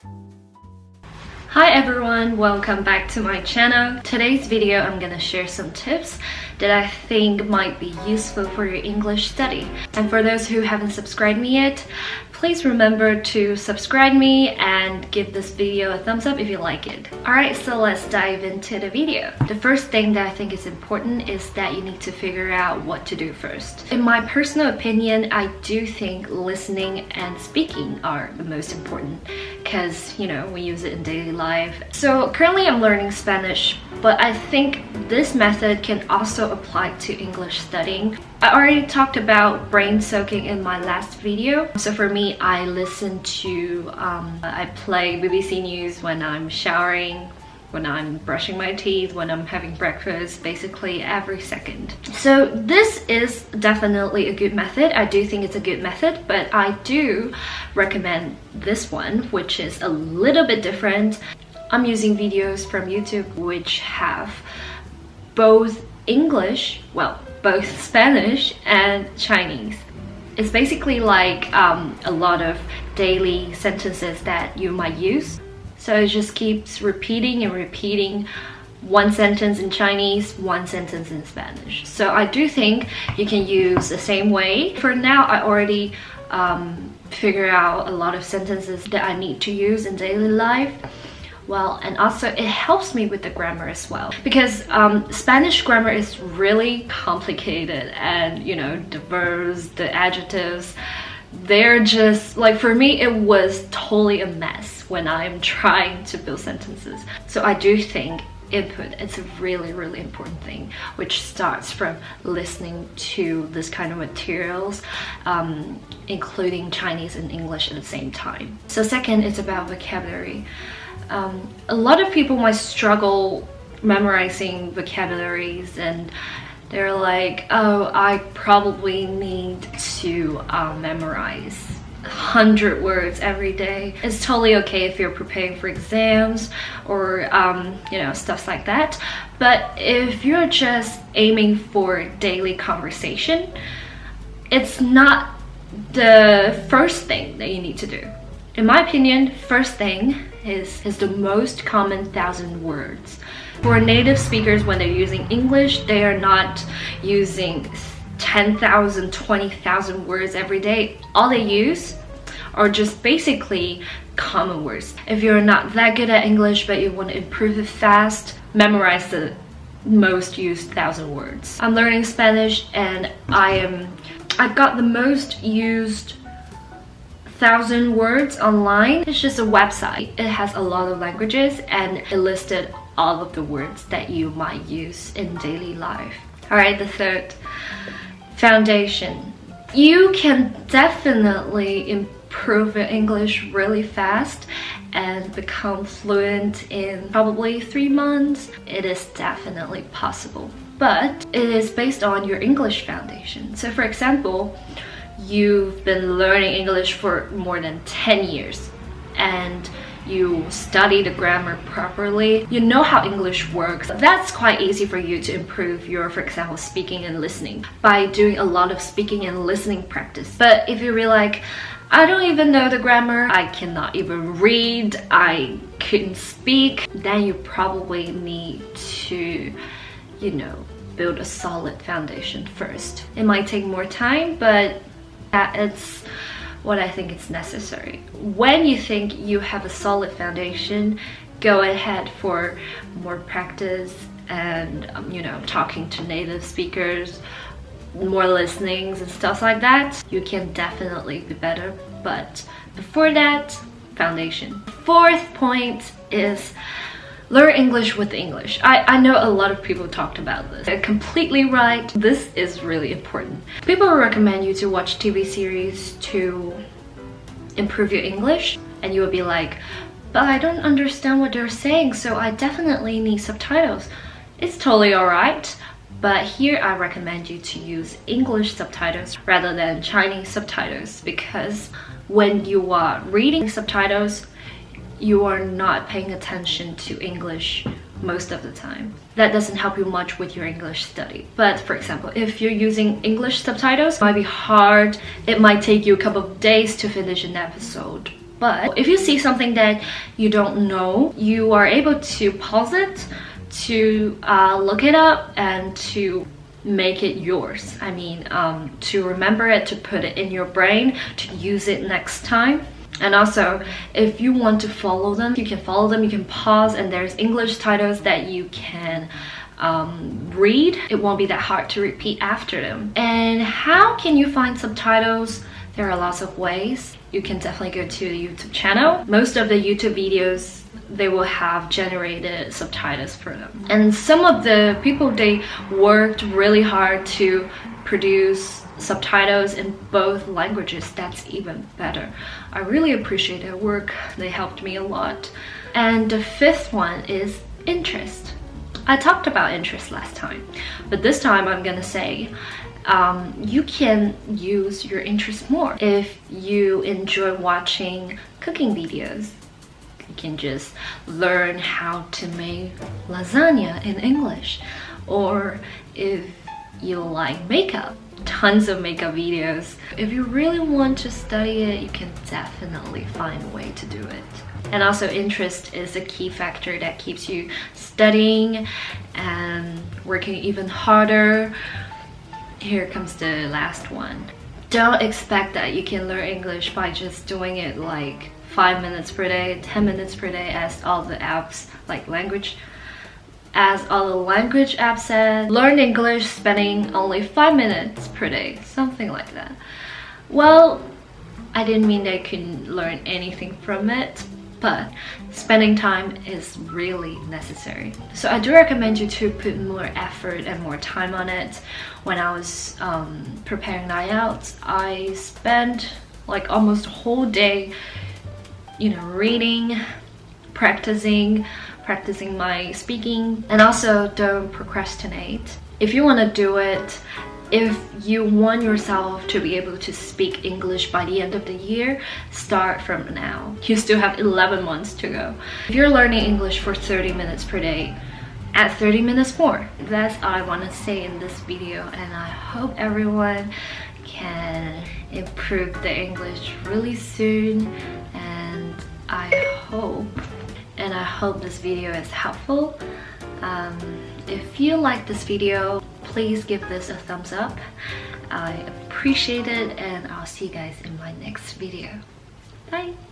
Hi everyone, welcome back to my channel. Today's video I'm gonna share some tips that I think might be useful for your English study. And for those who haven't subscribed me yet, please remember to subscribe me and give this video a thumbs up if you like it. Alright, so let's dive into the video. The first thing that I think is important is that you need to figure out what to do first. In my personal opinion, I do think listening and speaking are the most important because, you know, we use it in daily life. So currently I'm learning Spanish, but I think this method can also apply to English studying. I already talked about brain soaking in my last video. So for me, I listen to, I play BBC News when I'm showering, when I'm brushing my teeth, when I'm having breakfast, basically every second. So this is definitely a good method. I do think it's a good method, but I do recommend this one, which is a little bit different. I'm using videos from YouTube which have both English, well, both Spanish and Chinese. It's basically like a lot of daily sentences that you might use. So it just keeps repeating and repeating one sentence in Chinese, one sentence in Spanish. So I do think you can use the same way. For now, I already figure out a lot of sentences that I need to use in daily life. Well, and also it helps me with the grammar as well, because Spanish grammar is really complicated, and you know, the verbs, the adjectives, they're just like, for me it was totally a mess when I'm trying to build sentences. So I do think input, it's a really important thing, which starts from listening to this kind of materials, including Chinese and English at the same time. So second, it's about vocabulary. A lot of people might struggle memorizing vocabularies, and they're like, oh, I probably need to memorize 100 words every day. It's totally okay if you're preparing for exams or you know, stuff like that. But if you're just aiming for daily conversation, it's not the first thing that you need to do. In my opinion, first thing is the most common 1,000 words. For native speakers, when they're using English, they are not using 10,000, 20,000 words every day. All they use are just basically common words. If you're not that good at English but you want to improve it fast, memorize the most used 1,000 words. I'm learning Spanish, and I got the most used 1,000 words online. It's just a website. It has a lot of languages, and it listed all of the words that you might use in daily life. Alright, the third, foundation. You can definitely improve your English really fast and become fluent in probably 3 months. It is definitely possible, but it is based on your English foundation. So for example, you've been learning English for more than 10 years and you study the grammar properly, you know how English works. That's quite easy for you to improve your, for example, speaking and listening by doing a lot of speaking and listening practice. But if you're like, I don't even know the grammar, I cannot even read, I couldn't speak, then you probably need to, you know, build a solid foundation first. It might take more time, but it's what I think is necessary. When you think you have a solid foundation, go ahead for more practice and you know, talking to native speakers, more listenings and stuff like that. You can definitely be better, but before that, foundation. Fourth point is learn English with English. I know a lot of people talked about this. They're completely right. This is really important. People will recommend you to watch TV series to improve your English, and you will be like, but I don't understand what they're saying, so I definitely need subtitles. It's totally alright, but here I recommend you to use English subtitles rather than Chinese subtitles, because when you are reading subtitles, you are not paying attention to English most of the time. That doesn't help you much with your English study. But for example, if you're using English subtitles, it might be hard. It might take you a couple of days to finish an episode. But if you see something that you don't know, you are able to pause it, to look it up, and to make it yours. I mean, to remember it, to put it in your brain, to use it next time. And also, if you want to follow them, you can follow them, you can pause, and there's English titles that you can read. It won't be that hard to repeat after them. And how can you find subtitles? There are lots of ways. You can definitely go to the YouTube channel. Most of the YouTube videos, they will have generated subtitles for them. And some of the people, they worked really hard to produce subtitles in both languages. That's even better. I really appreciate their work. They helped me a lot. And the fifth one is interest. I talked about interest last time, but this time I'm gonna say you can use your interest more. If you enjoy watching cooking videos, you can just learn how to make lasagna in English. Or if you like makeup, tons of makeup videos. If you really want to study it, you can definitely find a way to do it. And also, interest is a key factor that keeps you studying and working even harder. Here comes the last one. Don't expect that you can learn English by just doing it like 5 minutes per day, 10 minutes per day, as all the apps as all the language apps said. Learn English spending only 5 minutes per day, something like that. Well, I didn't mean that you couldn't learn anything from it, but spending time is really necessary. So I do recommend you to put more effort and more time on it. When I was preparing IELTS, I spent like almost a whole day, reading, practicing my speaking. And also, don't procrastinate. If you want to do it, if you want yourself to be able to speak English by the end of the year, start from now. You still have 11 months to go. If you're learning English for 30 minutes per day, add 30 minutes more. That's all I want to say in this video, and I hope everyone can improve their English really soon. And I hope this video is helpful. If you like this video, please give this a thumbs up. I appreciate it, and I'll see you guys in my next video. Bye!